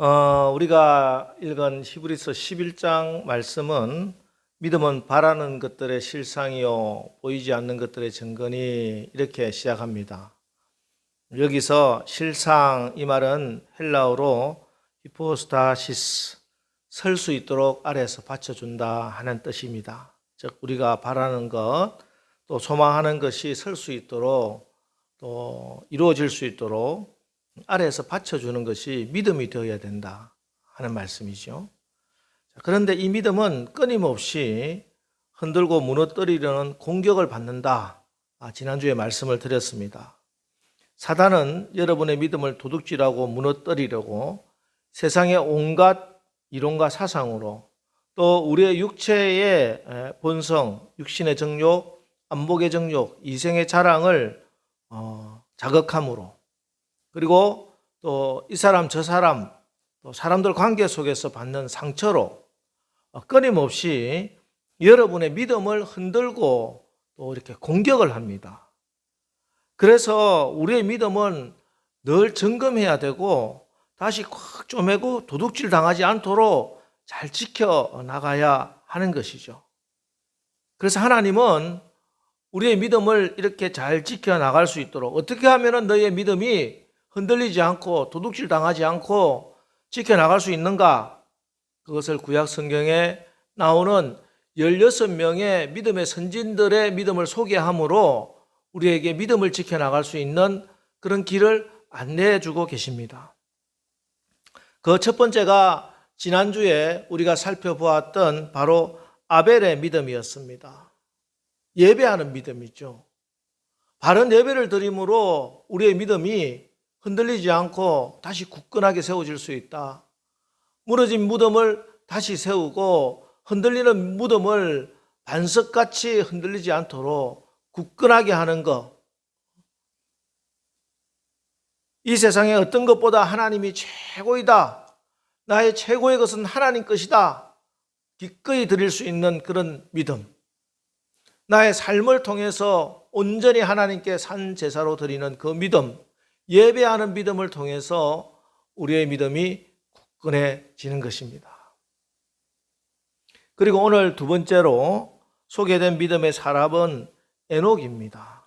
우리가 읽은 히브리서 11장 말씀은 믿음은 바라는 것들의 실상이요 보이지 않는 것들의 증거니 이렇게 시작합니다. 여기서 실상 이 말은 헬라어로 히포스타시스, 설 수 있도록 아래에서 받쳐준다 하는 뜻입니다. 즉 우리가 바라는 것, 또 소망하는 것이 설 수 있도록 또 이루어질 수 있도록 아래에서 받쳐주는 것이 믿음이 되어야 된다 하는 말씀이죠. 그런데 이 믿음은 끊임없이 흔들고 무너뜨리려는 공격을 받는다. 지난주에 말씀을 드렸습니다. 사단은 여러분의 믿음을 도둑질하고 무너뜨리려고 세상의 온갖 이론과 사상으로 또 우리의 육체의 본성, 육신의 정욕, 안목의 정욕, 이생의 자랑을 자극함으로, 그리고 또 이 사람 저 사람 또 사람들 관계 속에서 받는 상처로 끊임없이 여러분의 믿음을 흔들고 또 이렇게 공격을 합니다. 그래서 우리의 믿음은 늘 점검해야 되고 다시 꽉 쪼매고 도둑질 당하지 않도록 잘 지켜나가야 하는 것이죠. 그래서 하나님은 우리의 믿음을 이렇게 잘 지켜나갈 수 있도록 어떻게 하면 너의 믿음이 흔들리지 않고 도둑질 당하지 않고 지켜나갈 수 있는가? 그것을 구약 성경에 나오는 16명의 믿음의 선진들의 믿음을 소개함으로 우리에게 믿음을 지켜나갈 수 있는 그런 길을 안내해 주고 계십니다. 그 첫 번째가 지난주에 우리가 살펴보았던 바로 아벨의 믿음이었습니다. 예배하는 믿음이죠. 바른 예배를 드림으로 우리의 믿음이 흔들리지 않고 다시 굳건하게 세워질 수 있다. 무너진 무덤을 다시 세우고 흔들리는 무덤을 반석같이 흔들리지 않도록 굳건하게 하는 것. 이 세상에 어떤 것보다 하나님이 최고이다. 나의 최고의 것은 하나님 것이다. 기꺼이 드릴 수 있는 그런 믿음. 나의 삶을 통해서 온전히 하나님께 산 제사로 드리는 그 믿음. 예배하는 믿음을 통해서 우리의 믿음이 굳건해지는 것입니다. 그리고 오늘 두 번째로 소개된 믿음의 사람은 에녹입니다.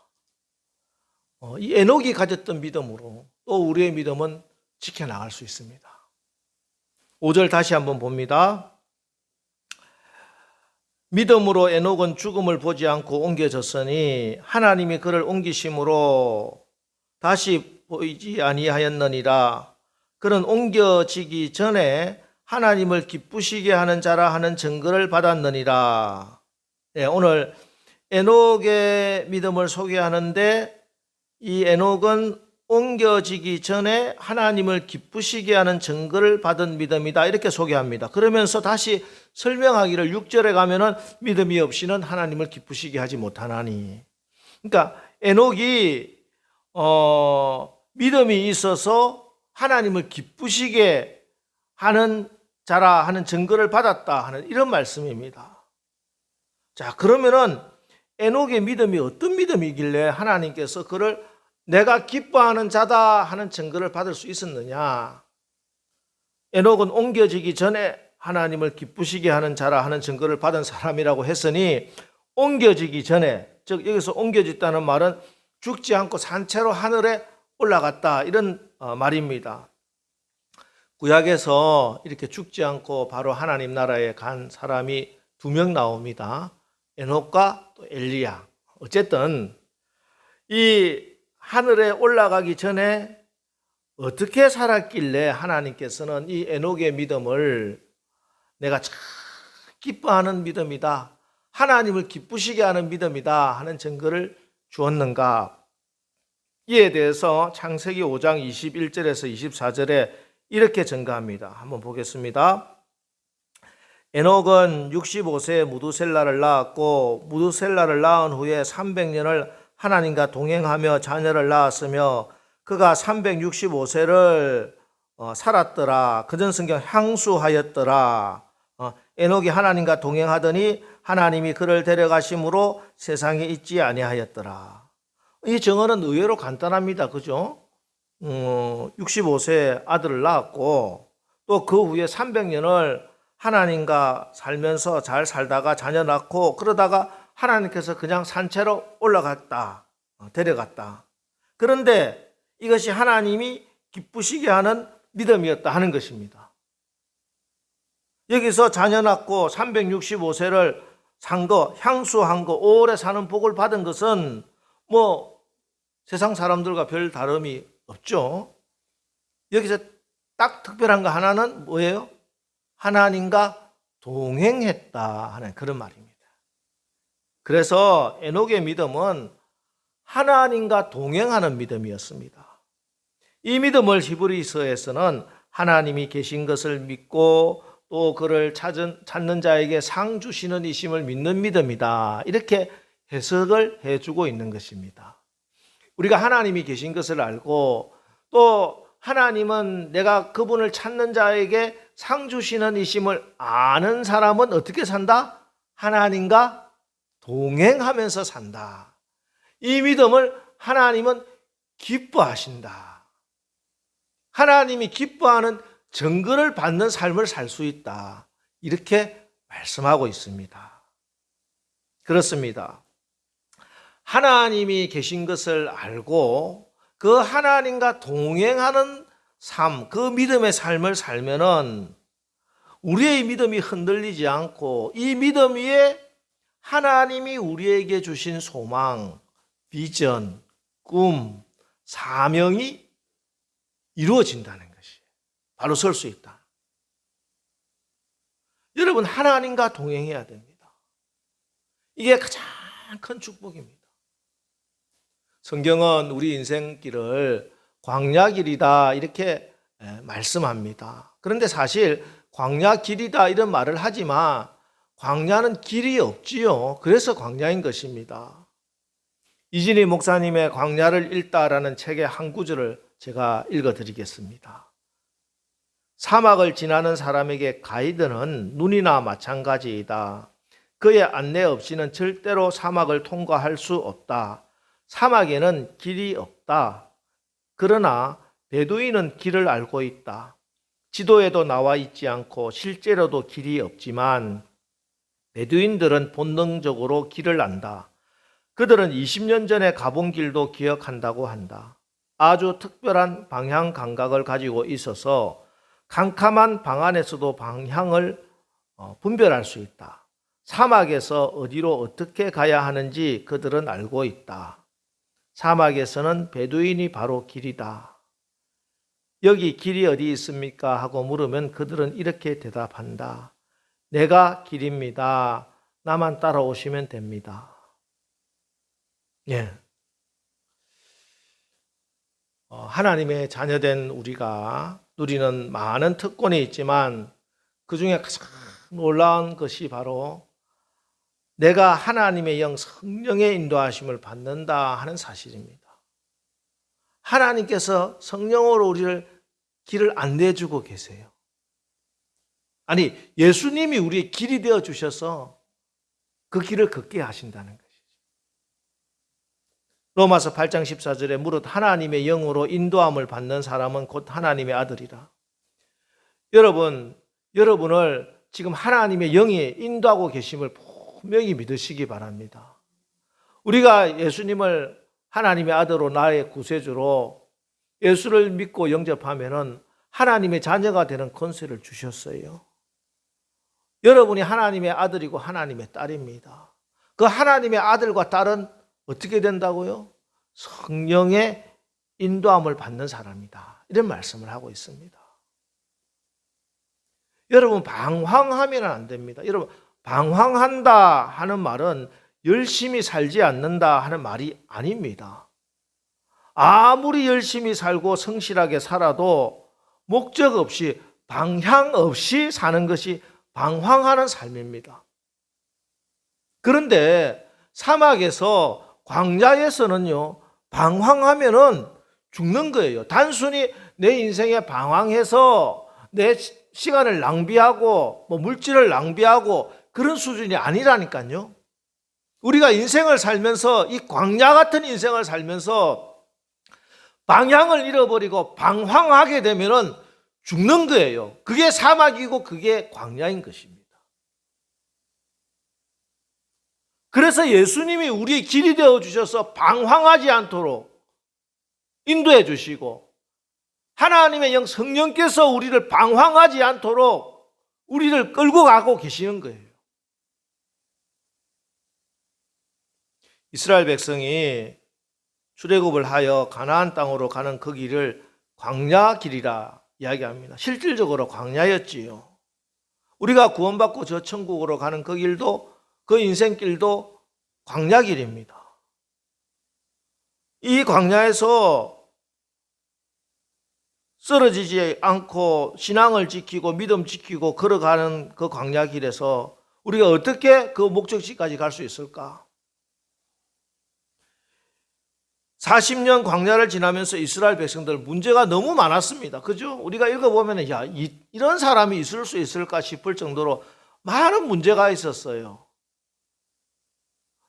이 에녹이 가졌던 믿음으로 또 우리의 믿음은 지켜나갈 수 있습니다. 5절 다시 한번 봅니다. 믿음으로 에녹은 죽음을 보지 않고 옮겨졌으니 하나님이 그를 옮기심으로 다시 보이지 아니하였느니라. 그는 옮겨지기 전에 하나님을 기쁘시게 하는 자라 하는 증거를 받았느니라. 오늘 에녹의 믿음을 소개하는데 이 에녹은 옮겨지기 전에 하나님을 기쁘시게 하는 증거를 받은 믿음이다 이렇게 소개합니다. 그러면서 다시 설명하기를 6절에 가면은 믿음이 없이는 하나님을 기쁘시게 하지 못하나니. 그러니까 에녹이 믿음이 있어서 하나님을 기쁘시게 하는 자라 하는 증거를 받았다 하는 이런 말씀입니다. 자, 그러면은 에녹의 믿음이 어떤 믿음이길래 하나님께서 그를 내가 기뻐하는 자다 하는 증거를 받을 수 있었느냐? 에녹은 옮겨지기 전에 하나님을 기쁘시게 하는 자라 하는 증거를 받은 사람이라고 했으니 옮겨지기 전에, 즉 여기서 옮겨졌다는 말은 죽지 않고 산채로 하늘에 올라갔다 이런 말입니다. 구약에서 이렇게 죽지 않고 바로 하나님 나라에 간 사람이 2명 나옵니다. 에녹과 또 엘리야. 어쨌든 이 하늘에 올라가기 전에 어떻게 살았길래 하나님께서는 이 에녹의 믿음을 내가 참 기뻐하는 믿음이다, 하나님을 기쁘시게 하는 믿음이다 하는 증거를 주었는가? 이에 대해서 창세기 5장 21절에서 24절에 이렇게 증가합니다. 한번 보겠습니다. 에녹은 65세에 무두셀라를 낳았고 무두셀라를 낳은 후에 300년을 하나님과 동행하며 자녀를 낳았으며 그가 365세를 살았더라. 그전성경 향수하였더라. 에녹이 하나님과 동행하더니 하나님이 그를 데려가심으로 세상에 있지 아니하였더라. 이 정언은 의외로 간단합니다. 그죠? 65세 아들을 낳았고 또 그 후에 300년을 하나님과 살면서 잘 살다가 자녀 낳고 그러다가 하나님께서 그냥 산채로 올라갔다, 데려갔다. 그런데 이것이 하나님이 기쁘시게 하는 믿음이었다 하는 것입니다. 여기서 자녀 낳고 365세를 산 거, 향수한 거, 오래 사는 복을 받은 것은 뭐 세상 사람들과 별 다름이 없죠. 여기서 딱 특별한 거 하나는 뭐예요? 하나님과 동행했다 하는 그런 말입니다. 그래서 에녹의 믿음은 하나님과 동행하는 믿음이었습니다. 이 믿음을 히브리서에서는 하나님이 계신 것을 믿고 또 그를 찾는 자에게 상 주시는 이심을 믿는 믿음이다. 이렇게 해석을 해주고 있는 것입니다. 우리가 하나님이 계신 것을 알고 또 하나님은 내가 그분을 찾는 자에게 상 주시는 이심을 아는 사람은 어떻게 산다? 하나님과 동행하면서 산다. 이 믿음을 하나님은 기뻐하신다. 하나님이 기뻐하는 증거를 받는 삶을 살 수 있다. 이렇게 말씀하고 있습니다. 그렇습니다. 하나님이 계신 것을 알고 그 하나님과 동행하는 삶, 그 믿음의 삶을 살면은 우리의 믿음이 흔들리지 않고 이 믿음 위에 하나님이 우리에게 주신 소망, 비전, 꿈, 사명이 이루어진다는 것이 바로 설 수 있다. 여러분, 하나님과 동행해야 됩니다. 이게 가장 큰 축복입니다. 성경은 우리 인생길을 광야길이다 이렇게 말씀합니다. 그런데 사실 광야길이다 이런 말을 하지만 광야는 길이 없지요. 그래서 광야인 것입니다. 이진희 목사님의 광야를 읽다라는 책의 한 구절을 제가 읽어드리겠습니다. 사막을 지나는 사람에게 가이드는 눈이나 마찬가지이다. 그의 안내 없이는 절대로 사막을 통과할 수 없다. 사막에는 길이 없다. 그러나 베두인은 길을 알고 있다. 지도에도 나와 있지 않고 실제로도 길이 없지만 베두인들은 본능적으로 길을 안다. 그들은 20년 전에 가본 길도 기억한다고 한다. 아주 특별한 방향 감각을 가지고 있어서 캄캄한 방 안에서도 방향을 분별할 수 있다. 사막에서 어디로 어떻게 가야 하는지 그들은 알고 있다. 사막에서는 베두인이 바로 길이다. 여기 길이 어디 있습니까? 하고 물으면 그들은 이렇게 대답한다. 내가 길입니다. 나만 따라오시면 됩니다. 예. 하나님의 자녀된 우리가 누리는 많은 특권이 있지만 그 중에 가장 놀라운 것이 바로 내가 하나님의 영 성령의 인도하심을 받는다 하는 사실입니다. 하나님께서 성령으로 우리를 길을 안내해주고 계세요. 아니, 예수님이 우리의 길이 되어 주셔서 그 길을 걷게 하신다는 것이죠. 로마서 8장 14절에 무릇 하나님의 영으로 인도함을 받는 사람은 곧 하나님의 아들이라. 여러분을 지금 하나님의 영이 인도하고 계심을 분명히 믿으시기 바랍니다. 우리가 예수님을 하나님의 아들로 나의 구세주로 예수를 믿고 영접하면은 하나님의 자녀가 되는 권세를 주셨어요. 여러분이 하나님의 아들이고 하나님의 딸입니다. 그 하나님의 아들과 딸은 어떻게 된다고요? 성령의 인도함을 받는 사람이다. 이런 말씀을 하고 있습니다. 여러분, 방황하면 안 됩니다. 여러분, 방황한다 하는 말은 열심히 살지 않는다 하는 말이 아닙니다. 아무리 열심히 살고 성실하게 살아도 목적 없이, 방향 없이 사는 것이 방황하는 삶입니다. 그런데 사막에서, 광야에서는요, 방황하면은 죽는 거예요. 단순히 내 인생에 방황해서 내 시간을 낭비하고 물질을 낭비하고 그런 수준이 아니라니까요. 우리가 인생을 살면서, 이 광야 같은 인생을 살면서 방향을 잃어버리고 방황하게 되면은 죽는 거예요. 그게 사막이고 그게 광야인 것입니다. 그래서 예수님이 우리의 길이 되어 주셔서 방황하지 않도록 인도해 주시고, 하나님의 영 성령께서 우리를 방황하지 않도록 우리를 끌고 가고 계시는 거예요. 이스라엘 백성이 출애굽을 하여 가나안 땅으로 가는 그 길을 광야 길이라 이야기합니다. 실질적으로 광야였지요. 우리가 구원받고 저 천국으로 가는 그 길도, 그 인생길도 광야 길입니다. 이 광야에서 쓰러지지 않고 신앙을 지키고 믿음 지키고 걸어가는 그 광야 길에서 우리가 어떻게 그 목적지까지 갈 수 있을까? 40년 광야를 지나면서 이스라엘 백성들 문제가 너무 많았습니다. 그죠? 우리가 읽어보면 야, 이런 사람이 있을 수 있을까 싶을 정도로 많은 문제가 있었어요.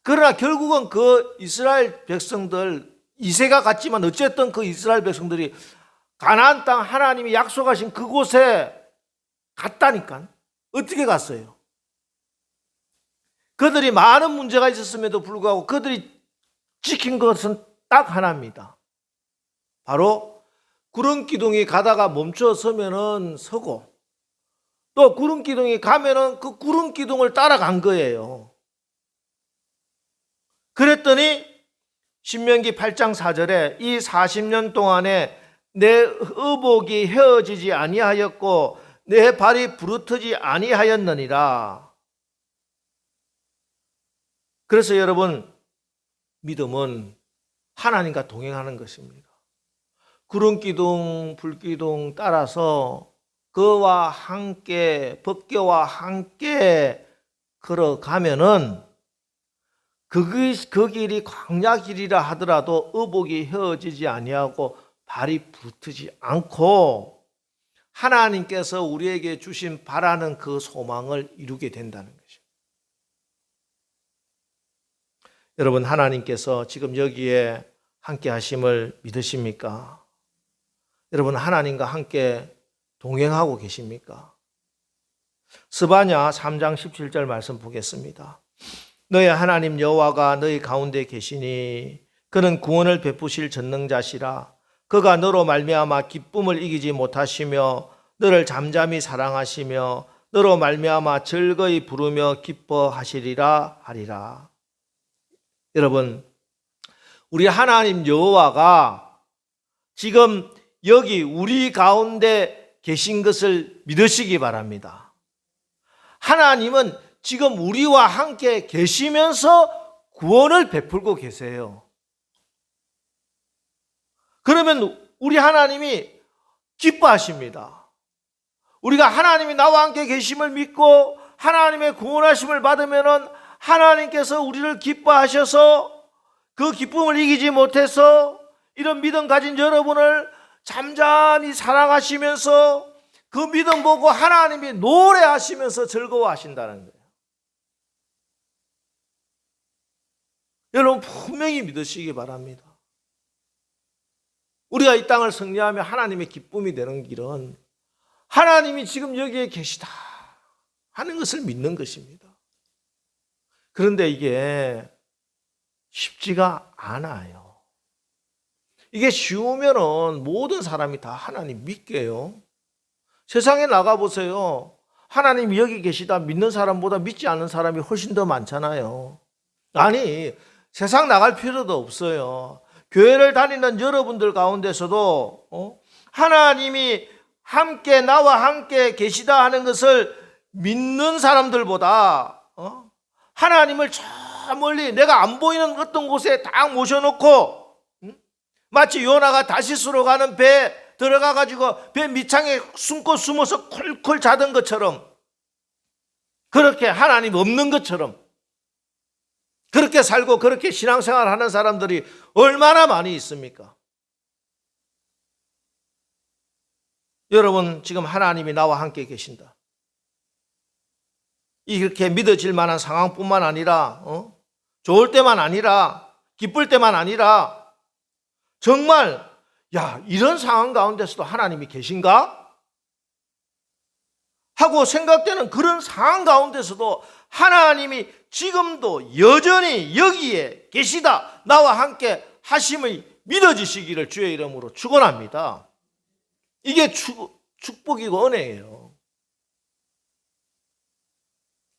그러나 결국은 그 이스라엘 백성들, 이세가 같지만 어쨌든 그 이스라엘 백성들이 가나안 땅 하나님이 약속하신 그곳에 갔다니까. 어떻게 갔어요? 그들이 많은 문제가 있었음에도 불구하고 그들이 지킨 것은 딱 하나입니다. 바로 구름 기둥이 가다가 멈춰 서면은 서고, 또 구름 기둥이 가면은 그 구름 기둥을 따라간 거예요. 그랬더니 신명기 8장 4절에 이 40년 동안에 내 의복이 헤어지지 아니하였고 내 발이 부르트지 아니하였느니라. 그래서 여러분, 믿음은 하나님과 동행하는 것입니다. 구름기둥, 불기둥 따라서 그와 함께, 법궤와 함께 걸어가면은 그 길이 광야 길이라 하더라도 의복이 헤어지지 아니하고 발이 부르트지 않고 하나님께서 우리에게 주신 바라는 그 소망을 이루게 된다는 것입니다. 여러분, 하나님께서 지금 여기에 함께 하심을 믿으십니까? 여러분, 하나님과 함께 동행하고 계십니까? 스바냐 3장 17절 말씀 보겠습니다. 너의 하나님 여호와가 너희 가운데 계시니 그는 구원을 베푸실 전능자시라. 그가 너로 말미암아 기쁨을 이기지 못하시며 너를 잠잠히 사랑하시며 너로 말미암아 즐거이 부르며 기뻐하시리라 하리라. 여러분, 우리 하나님 여호와가 지금 여기 우리 가운데 계신 것을 믿으시기 바랍니다. 하나님은 지금 우리와 함께 계시면서 구원을 베풀고 계세요. 그러면 우리 하나님이 기뻐하십니다. 우리가 하나님이 나와 함께 계심을 믿고 하나님의 구원하심을 받으면 하나님께서 우리를 기뻐하셔서 그 기쁨을 이기지 못해서 이런 믿음 가진 여러분을 잠잠히 사랑하시면서 그 믿음 보고 하나님이 노래하시면서 즐거워하신다는 거예요. 여러분, 분명히 믿으시기 바랍니다. 우리가 이 땅을 승리하며 하나님의 기쁨이 되는 길은 하나님이 지금 여기에 계시다 하는 것을 믿는 것입니다. 그런데 이게 쉽지가 않아요. 이게 쉬우면은 모든 사람이 다 하나님 믿게요. 세상에 나가보세요. 하나님 여기 계시다 믿는 사람보다 믿지 않는 사람이 훨씬 더 많잖아요. 아니, 세상 나갈 필요도 없어요. 교회를 다니는 여러분들 가운데서도 하나님이 함께 나와 함께 계시다 하는 것을 믿는 사람들보다 하나님을 저 멀리 내가 안 보이는 어떤 곳에 딱 모셔놓고 마치 요나가 다시스로 가는 배에 들어가가지고 배 밑창에 숨어서 콜콜 자던 것처럼, 그렇게 하나님 없는 것처럼 그렇게 살고 그렇게 신앙생활 하는 사람들이 얼마나 많이 있습니까? 여러분, 지금 하나님이 나와 함께 계신다. 이렇게 믿어질 만한 상황뿐만 아니라 좋을 때만 아니라 기쁠 때만 아니라 정말 이런 상황 가운데서도 하나님이 계신가? 하고 생각되는 그런 상황 가운데서도 하나님이 지금도 여전히 여기에 계시다, 나와 함께 하심을 믿어지시기를 주의 이름으로 축원합니다. 이게 축복이고 은혜예요.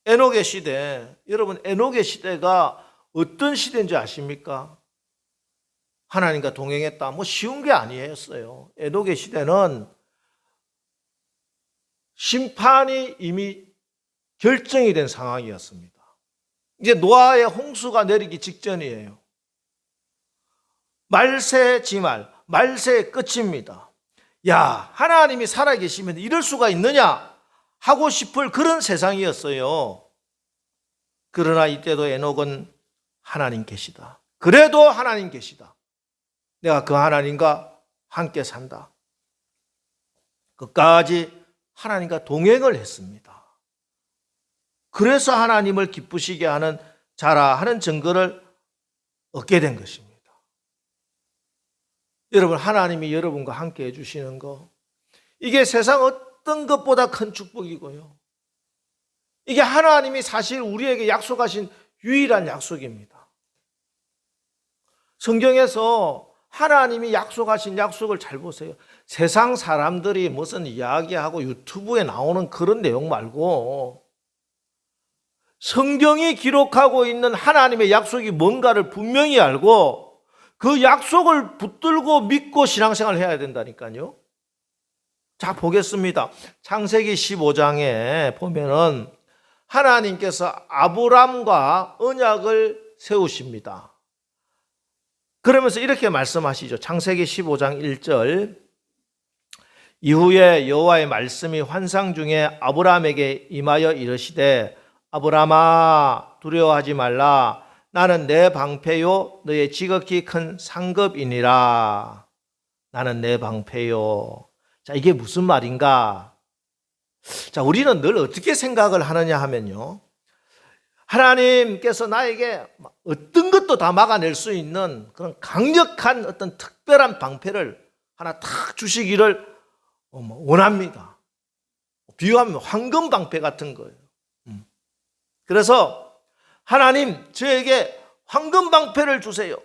에녹의 시대, 여러분 에녹의 시대가 어떤 시대인지 아십니까? 하나님과 동행했다, 뭐 쉬운 게 아니었어요. 에녹의 시대는 심판이 이미 결정이 된 상황이었습니다. 이제 노아의 홍수가 내리기 직전이에요. 말세지말, 말세의 끝입니다. 야, 하나님이 살아계시면 이럴 수가 있느냐 하고 싶을 그런 세상이었어요. 그러나 이때도 에녹은 하나님 계시다, 그래도 하나님 계시다, 내가 그 하나님과 함께 산다, 끝까지 하나님과 동행을 했습니다. 그래서 하나님을 기쁘시게 하는 자라 하는 증거를 얻게 된 것입니다. 여러분, 하나님이 여러분과 함께 해주시는 거, 이게 세상 어떤 것보다 큰 축복이고요, 이게 하나님이 사실 우리에게 약속하신 유일한 약속입니다. 성경에서 하나님이 약속하신 약속을 잘 보세요. 세상 사람들이 무슨 이야기하고 유튜브에 나오는 그런 내용 말고 성경이 기록하고 있는 하나님의 약속이 뭔가를 분명히 알고 그 약속을 붙들고 믿고 신앙생활을 해야 된다니까요. 자, 보겠습니다. 창세기 15장에 보면은 하나님께서 아브람과 언약을 세우십니다. 그러면서 이렇게 말씀하시죠. 창세기 15장 1절. 이후에 여호와의 말씀이 환상 중에 아브람에게 임하여 이르시되 아브람아 두려워하지 말라, 나는 내 방패요 너의 지극히 큰 상급이니라. 나는 내 방패요. 자, 이게 무슨 말인가? 자, 우리는 늘 어떻게 생각을 하느냐 하면요, 하나님께서 나에게 어떤 것도 다 막아낼 수 있는 그런 강력한 어떤 특별한 방패를 하나 탁 주시기를 원합니다. 비유하면 황금 방패 같은 거예요. 그래서 하나님, 저에게 황금 방패를 주세요.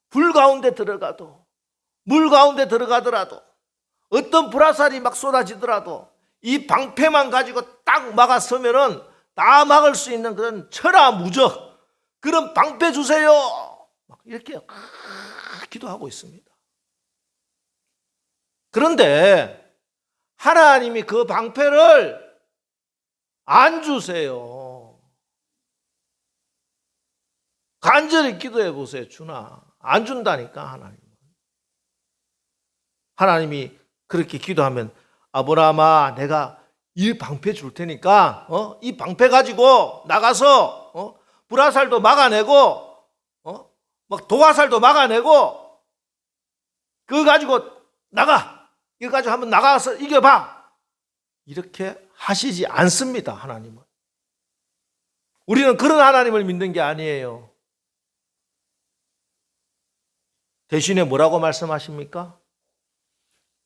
불 가운데 들어가도, 물 가운데 들어가더라도, 어떤 불화살이 막 쏟아지더라도 이 방패만 가지고 딱 막아서면은 다 막을 수 있는 그런 천하무적 그런 방패 주세요. 이렇게 기도하고 있습니다. 그런데 하나님이 그 방패를 안 주세요. 간절히 기도해 보세요. 주나? 안 준다니까, 하나님. 하나님이 그렇게 기도하면 아브라함아, 내가 이 방패 줄 테니까 이 방패 가지고 나가서 불화살도 막아내고 막 도화살도 막아내고 그거 가지고 나가, 이거 가지고 한번 나가서 이겨봐, 이렇게 하시지 않습니다. 하나님은. 우리는 그런 하나님을 믿는 게 아니에요. 대신에 뭐라고 말씀하십니까?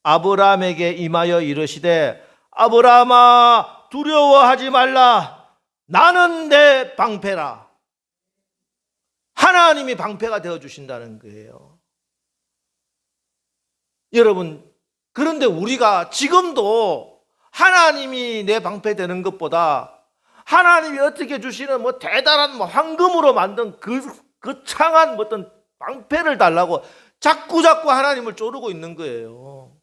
아브라함에게 임하여 이르시되 아브라함아 두려워하지 말라, 나는 내 방패라. 하나님이 방패가 되어주신다는 거예요. 여러분, 그런데 우리가 지금도 하나님이 내 방패 되는 것보다 하나님이 어떻게 주시는 뭐 대단한 황금으로 만든 그 창한 어떤 방패를 달라고 자꾸 하나님을 쪼르고 있는 거예요.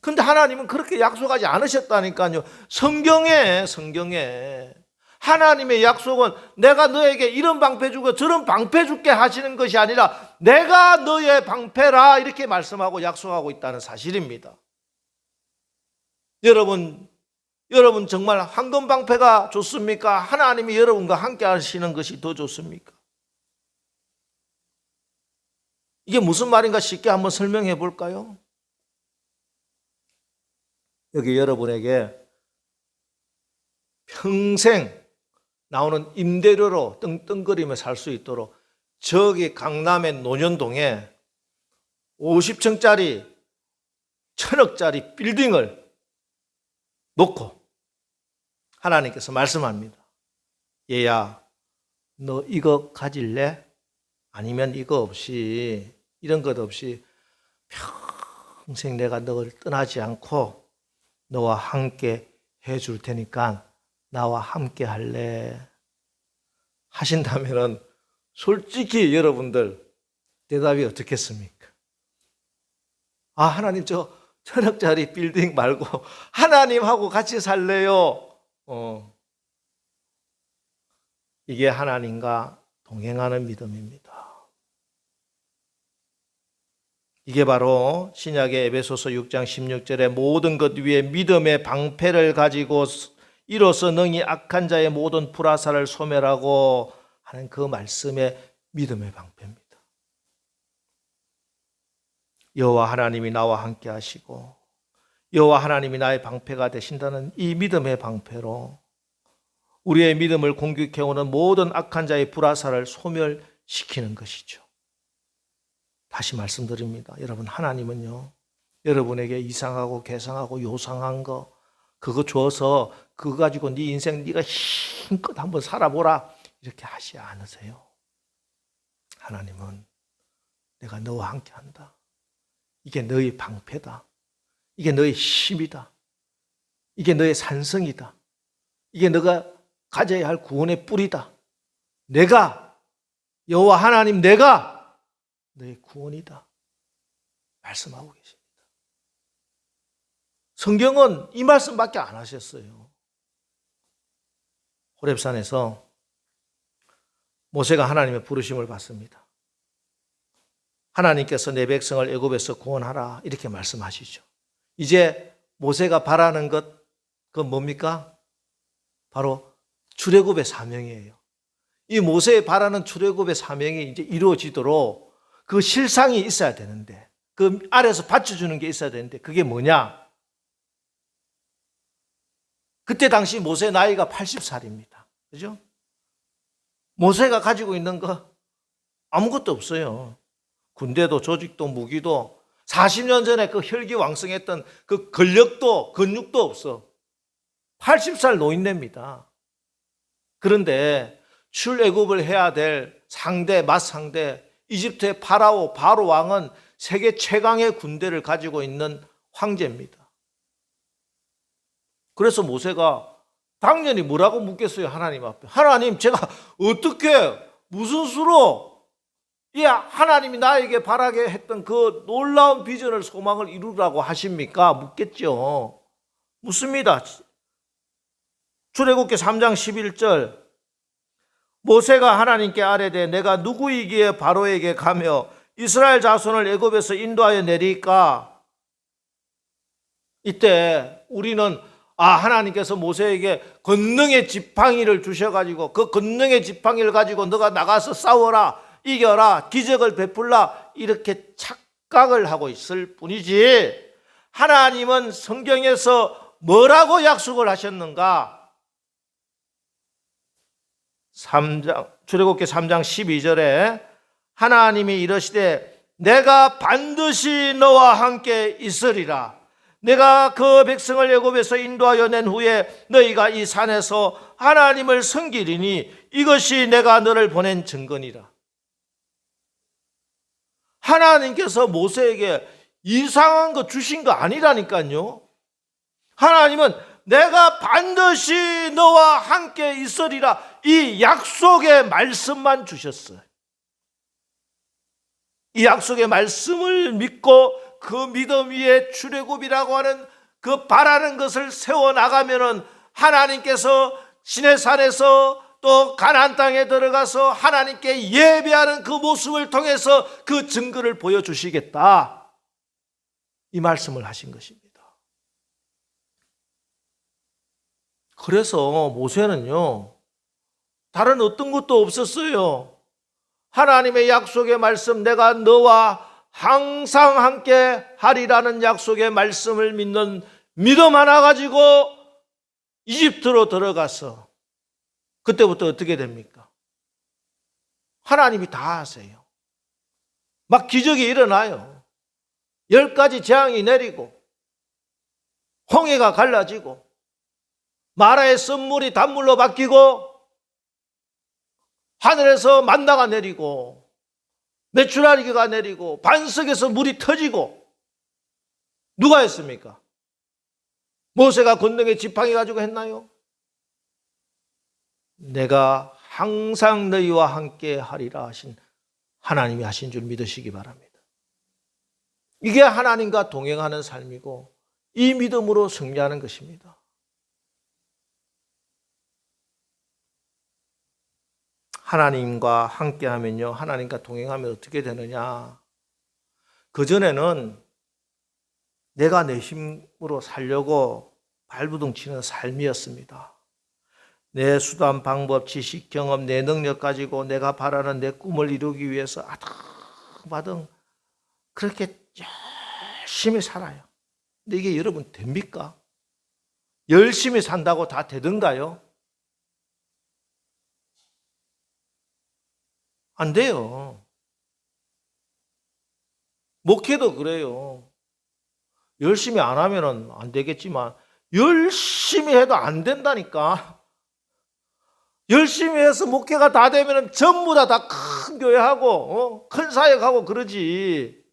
근데 하나님은 그렇게 약속하지 않으셨다니까요. 성경에 하나님의 약속은 내가 너에게 이런 방패 주고 저런 방패 줄게 하시는 것이 아니라 내가 너의 방패라, 이렇게 말씀하고 약속하고 있다는 사실입니다. 여러분 정말 황금 방패가 좋습니까? 하나님이 여러분과 함께 하시는 것이 더 좋습니까? 이게 무슨 말인가 쉽게 한번 설명해 볼까요? 여기 여러분에게 평생 나오는 임대료로 떵떵거리며 살 수 있도록 저기 강남의 논현동에 50층짜리 1000억짜리 빌딩을 놓고 하나님께서 말씀합니다. 얘야, 너 이거 가질래? 아니면 이거 없이, 이런 것 없이 평생 내가 너를 떠나지 않고 너와 함께 해줄 테니까 나와 함께 할래? 하신다면은 솔직히 여러분들 대답이 어떻겠습니까? 아, 하나님 저 천억짜리 빌딩 말고 하나님하고 같이 살래요. 이게 하나님과 동행하는 믿음입니다. 이게 바로 신약의 에베소서 6장 16절에 모든 것 위에 믿음의 방패를 가지고 이로써 능히 악한 자의 모든 불화살을 소멸하고 하는 그 말씀의 믿음의 방패입니다. 여호와 하나님이 나와 함께 하시고 여호와 하나님이 나의 방패가 되신다는 이 믿음의 방패로 우리의 믿음을 공격해오는 모든 악한 자의 불화살을 소멸시키는 것이죠. 다시 말씀드립니다. 여러분, 하나님은요, 여러분에게 이상하고 개상하고 요상한 거 그거 줘서 그거 가지고 네 인생 네가 힘껏 한번 살아보라 이렇게 하지 않으세요. 하나님은 내가 너와 함께한다. 이게 너의 방패다. 이게 너의 힘이다. 이게 너의 산성이다. 이게 너가 가져야 할 구원의 뿌리다. 내가 여호와 하나님 내가 너의 구원이다. 말씀하고 계십니다. 성경은 이 말씀밖에 안 하셨어요. 호렙산에서 모세가 하나님의 부르심을 받습니다. 하나님께서 내 백성을 애굽에서 구원하라 이렇게 말씀하시죠. 이제 모세가 바라는 것 그건 뭡니까? 바로 출애굽의 사명이에요. 이 모세의 바라는 출애굽의 사명이 이제 이루어지도록 그 실상이 있어야 되는데 그 아래에서 받쳐주는 게 있어야 되는데 그게 뭐냐? 그때 당시 모세 나이가 80살입니다. 그죠? 모세가 가지고 있는 거 아무것도 없어요. 군대도 조직도 무기도 40년 전에 그 혈기왕성했던 그 근력도 근육도 없어. 80살 노인네입니다. 그런데 출애굽을 해야 될 상대 맞상대 이집트의 바로 왕은 세계 최강의 군대를 가지고 있는 황제입니다. 그래서 모세가 당연히 뭐라고 묻겠어요? 하나님 앞에. 하나님, 제가 어떻게 무슨 수로 하나님이 나에게 바라게 했던 그 놀라운 비전을 소망을 이루라고 하십니까? 묻겠죠. 묻습니다. 출애굽기 3장 11절 모세가 하나님께 아뢰되 내가 누구이기에 바로에게 가며 이스라엘 자손을 애굽에서 인도하여 내리까? 이때 우리는 하나님께서 모세에게 권능의 지팡이를 주셔가지고 그 권능의 지팡이를 가지고 너가 나가서 싸워라, 이겨라, 기적을 베풀라 이렇게 착각을 하고 있을 뿐이지 하나님은 성경에서 뭐라고 약속을 하셨는가? 출애굽기 3장 12절에 하나님이 이르시되 내가 반드시 너와 함께 있으리라. 내가 그 백성을 애굽에서 인도하여 낸 후에 너희가 이 산에서 하나님을 섬기리니 이것이 내가 너를 보낸 증거니라. 하나님께서 모세에게 이상한 거 주신 거 아니라니까요. 하나님은 내가 반드시 너와 함께 있으리라 이 약속의 말씀만 주셨어요. 이 약속의 말씀을 믿고 그 믿음 위에 출애굽이라고 하는 그 바라는 것을 세워나가면은 하나님께서 시내산에서 또 가나안 땅에 들어가서 하나님께 예배하는 그 모습을 통해서 그 증거를 보여주시겠다. 이 말씀을 하신 것입니다. 그래서 모세는요, 다른 어떤 것도 없었어요. 하나님의 약속의 말씀, 내가 너와 항상 함께 하리라는 약속의 말씀을 믿는 믿음 하나 가지고 이집트로 들어가서 그때부터 어떻게 됩니까? 하나님이 다 하세요. 막 기적이 일어나요. 10가지 재앙이 내리고 홍해가 갈라지고 마라의 썬물이 단물로 바뀌고 하늘에서 만나가 내리고 메추라기가 내리고 반석에서 물이 터지고 누가 했습니까? 모세가 권능의 지팡이 가지고 했나요? 내가 항상 너희와 함께 하리라 하신 하나님이 하신 줄 믿으시기 바랍니다. 이게 하나님과 동행하는 삶이고 이 믿음으로 승리하는 것입니다. 하나님과 함께하면요, 하나님과 동행하면 어떻게 되느냐? 그전에는 내가 내 힘으로 살려고 발부둥 치는 삶이었습니다. 내 수단, 방법, 지식, 경험, 내 능력 가지고 내가 바라는 내 꿈을 이루기 위해서 아등바등 그렇게 열심히 살아요. 근데 이게 여러분 됩니까? 열심히 산다고 다 되던가요? 안 돼요. 목회도 그래요. 열심히 안 하면 안 되겠지만 열심히 해도 안 된다니까. 열심히 해서 목회가 다 되면 전부 다 큰 교회하고 큰 사역하고 그러지.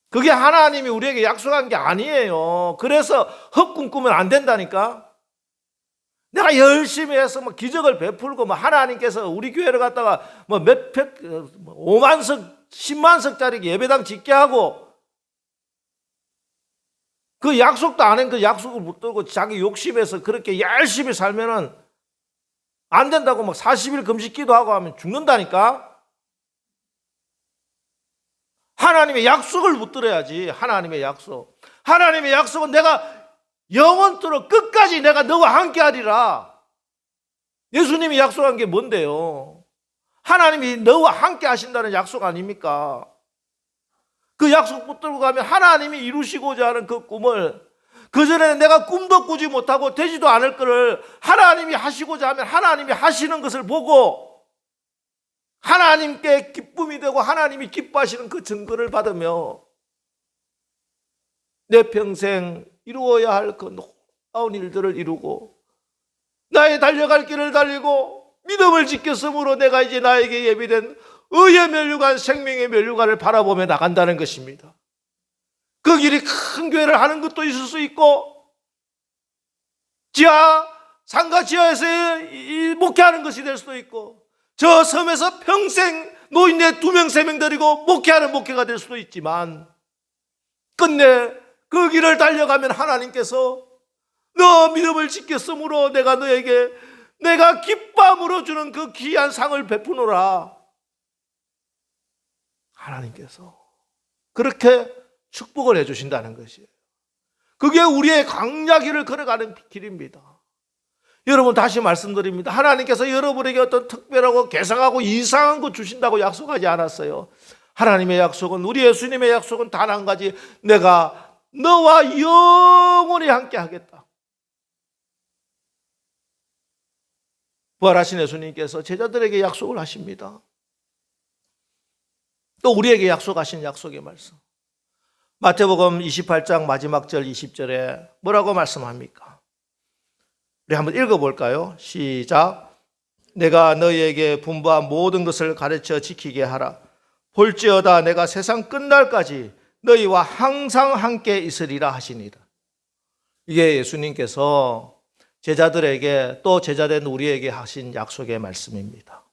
그게 하나님이 우리에게 약속한 게 아니에요. 그래서 헛꿈 꾸면 안 된다니까. 내가 열심히 해서 기적을 베풀고 하나님께서 우리 교회를 갖다가 몇 5만석, 10만석짜리 예배당 짓게 하고 그 약속도 안 한 그 약속을 붙들고 자기 욕심에서 그렇게 열심히 살면은 안 된다고 40일 금식 기도하고 하면 죽는다니까. 하나님의 약속을 붙들어야지. 하나님의 약속. 하나님의 약속은 내가 영원토록 끝까지 내가 너와 함께 하리라. 예수님이 약속한 게 뭔데요? 하나님이 너와 함께 하신다는 약속 아닙니까? 그 약속 붙들고 가면 하나님이 이루시고자 하는 그 꿈을, 그전에는 내가 꿈도 꾸지 못하고 되지도 않을 거를 하나님이 하시고자 하면 하나님이 하시는 것을 보고 하나님께 기쁨이 되고 하나님이 기뻐하시는 그 증거를 받으며 내 평생 이루어야 할 그 놀라운 일들을 이루고 나의 달려갈 길을 달리고 믿음을 지켰으므로 내가 이제 나에게 예비된 의의 면류관, 생명의 면류관을 바라보며 나간다는 것입니다. 그 길이 큰 교회를 하는 것도 있을 수 있고 상가 지하에서 목회하는 것이 될 수도 있고 저 섬에서 평생 노인네 2명, 3명 데리고 목회하는 목회가 될 수도 있지만 끝내 그 길을 달려가면 하나님께서 너 믿음을 지켰으므로 내가 너에게 내가 기뻐함으로 주는 그 귀한 상을 베푸노라. 하나님께서 그렇게 축복을 해주신다는 것이에요. 그게 우리의 광야길을 걸어가는 길입니다. 여러분 다시 말씀드립니다. 하나님께서 여러분에게 어떤 특별하고 괴상하고 이상한 거 주신다고 약속하지 않았어요. 하나님의 약속은, 우리 예수님의 약속은 단 한 가지, 내가 너와 영원히 함께 하겠다. 부활하신 예수님께서 제자들에게 약속을 하십니다. 또 우리에게 약속하신 약속의 말씀. 마태복음 28장 마지막 절 20절에 뭐라고 말씀합니까? 우리 한번 읽어볼까요? 시작. 내가 너희에게 분부한 모든 것을 가르쳐 지키게 하라. 볼지어다 내가 세상 끝날까지 너희와 항상 함께 있으리라 하시니라. 이게 예수님께서 제자들에게 또 제자된 우리에게 하신 약속의 말씀입니다.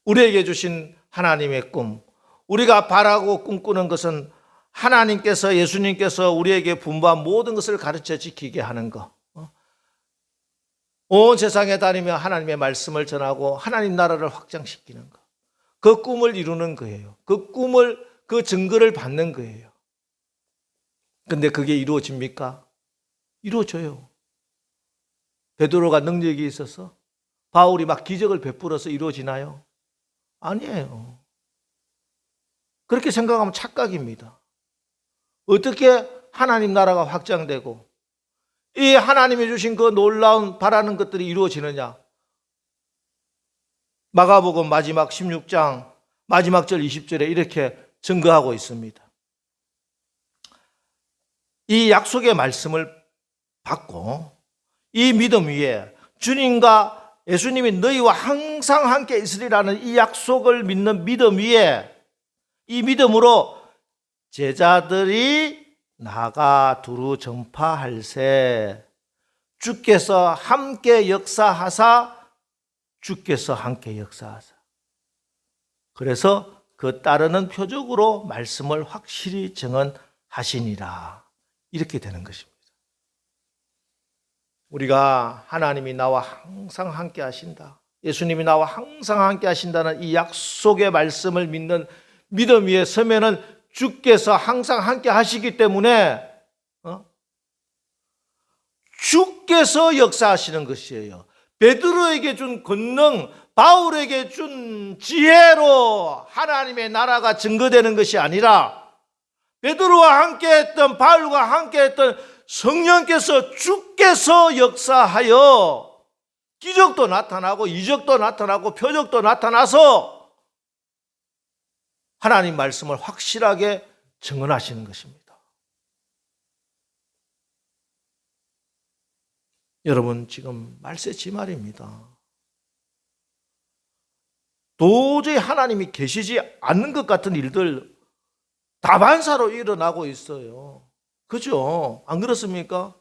우리에게 주신 하나님의 꿈, 우리가 바라고 꿈꾸는 것은 하나님께서, 예수님께서 우리에게 분부한 모든 것을 가르쳐 지키게 하는 것, 온 세상에 다니며 하나님의 말씀을 전하고 하나님 나라를 확장시키는 것, 그 꿈을 이루는 거예요. 그 꿈을, 그 증거를 받는 거예요. 근데 그게 이루어집니까? 이루어져요. 베드로가 능력이 있어서 바울이 막 기적을 베풀어서 이루어지나요? 아니에요. 그렇게 생각하면 착각입니다. 어떻게 하나님 나라가 확장되고 이 하나님이 주신 그 놀라운 바라는 것들이 이루어지느냐? 마가복음 마지막 16장 마지막 절 20절에 이렇게 증거하고 있습니다. 이 약속의 말씀을 받고 이 믿음 위에 주님과 예수님이 너희와 항상 함께 있으리라는 이 약속을 믿는 믿음 위에 이 믿음으로 제자들이 나가 두루 전파할세 주께서 함께 역사하사 주께서 함께 역사하사 그래서 그 따르는 표적으로 말씀을 확실히 증언하시니라 이렇게 되는 것입니다. 우리가 하나님이 나와 항상 함께 하신다 예수님이 나와 항상 함께 하신다는 이 약속의 말씀을 믿는 믿음 위에 서면은 주께서 항상 함께 하시기 때문에 주께서 역사하시는 것이에요. 베드로에게 준 권능, 바울에게 준 지혜로 하나님의 나라가 증거되는 것이 아니라 베드로와 함께했던 바울과 함께했던 성령께서 주께서 역사하여 기적도 나타나고 이적도 나타나고 표적도 나타나서 하나님 말씀을 확실하게 증언하시는 것입니다. 여러분 지금 말세지말입니다. 도저히 하나님이 계시지 않는 것 같은 일들 다반사로 일어나고 있어요. 그죠? 안 그렇습니까?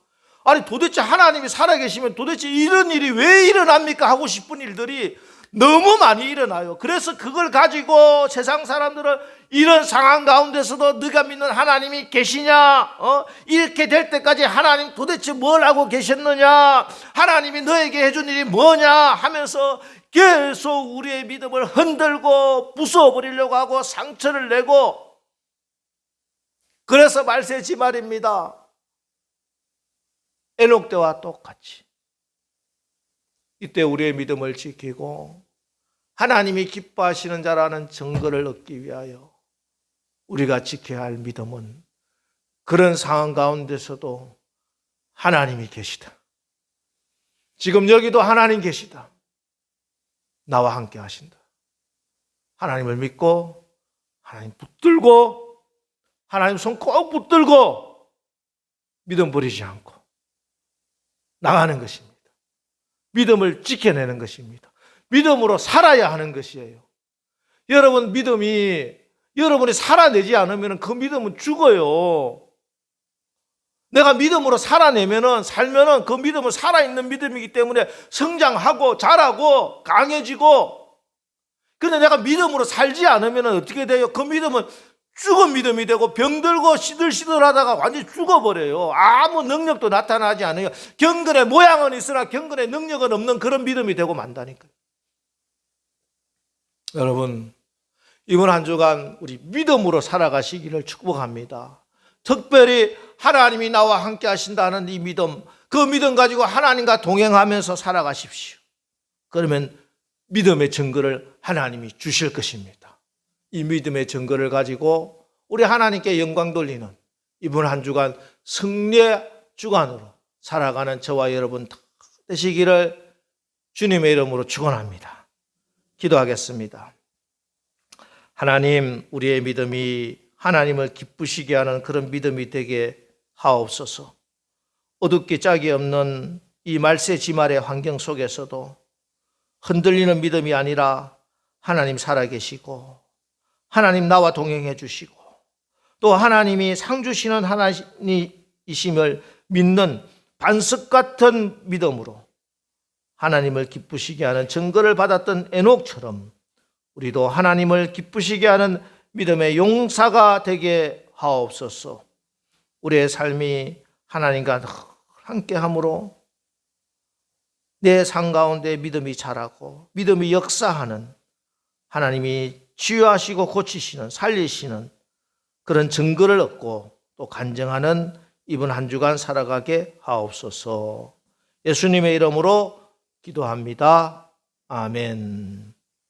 아니 도대체 하나님이 살아계시면 도대체 이런 일이 왜 일어납니까? 하고 싶은 일들이 너무 많이 일어나요. 그래서 그걸 가지고 세상 사람들은 이런 상황 가운데서도 네가 믿는 하나님이 계시냐? 이렇게 될 때까지 하나님 도대체 뭘 하고 계셨느냐? 하나님이 너에게 해준 일이 뭐냐? 하면서 계속 우리의 믿음을 흔들고 부숴버리려고 하고 상처를 내고 그래서 말세지말입니다. 에녹 때와 똑같이 이때 우리의 믿음을 지키고 하나님이 기뻐하시는 자라는 증거를 얻기 위하여 우리가 지켜야 할 믿음은 그런 상황 가운데서도 하나님이 계시다. 지금 여기도 하나님 계시다. 나와 함께 하신다. 하나님을 믿고 하나님 붙들고 하나님 손 꼭 붙들고 믿음 버리지 않고 나가는 것입니다. 믿음을 지켜내는 것입니다. 믿음으로 살아야 하는 것이에요. 여러분 믿음이 여러분이 살아내지 않으면 그 믿음은 죽어요. 내가 믿음으로 살면은 그 믿음은 살아있는 믿음이기 때문에 성장하고 자라고 강해지고 그런데 내가 믿음으로 살지 않으면 어떻게 돼요? 그 믿음은 죽은 믿음이 되고 병들고 시들시들하다가 완전히 죽어버려요. 아무 능력도 나타나지 않아요. 경건의 모양은 있으나 경건의 능력은 없는 그런 믿음이 되고 만다니까요. 여러분 이번 한 주간 우리 믿음으로 살아가시기를 축복합니다. 특별히 하나님이 나와 함께 하신다는 이 믿음, 그 믿음 가지고 하나님과 동행하면서 살아가십시오. 그러면 믿음의 증거를 하나님이 주실 것입니다. 이 믿음의 증거를 가지고 우리 하나님께 영광 돌리는 이번 한 주간 승리의 주간으로 살아가는 저와 여러분 다 되시기를 주님의 이름으로 축원합니다. 기도하겠습니다. 하나님, 우리의 믿음이 하나님을 기쁘시게 하는 그런 믿음이 되게 하옵소서. 어둡기 짝이 없는 이 말세지말의 환경 속에서도 흔들리는 믿음이 아니라 하나님 살아계시고 하나님 나와 동행해 주시고 또 하나님이 상 주시는 하나님이심을 믿는 반석 같은 믿음으로 하나님을 기쁘시게 하는 증거를 받았던 에녹처럼 우리도 하나님을 기쁘시게 하는 믿음의 용사가 되게 하옵소서. 우리의 삶이 하나님과 함께함으로 내 삶 가운데 믿음이 자라고 믿음이 역사하는 하나님이 치유하시고 고치시는 살리시는 그런 증거를 얻고 또 간증하는 이번 한 주간 살아가게 하옵소서. 예수님의 이름으로 기도합니다. 아멘.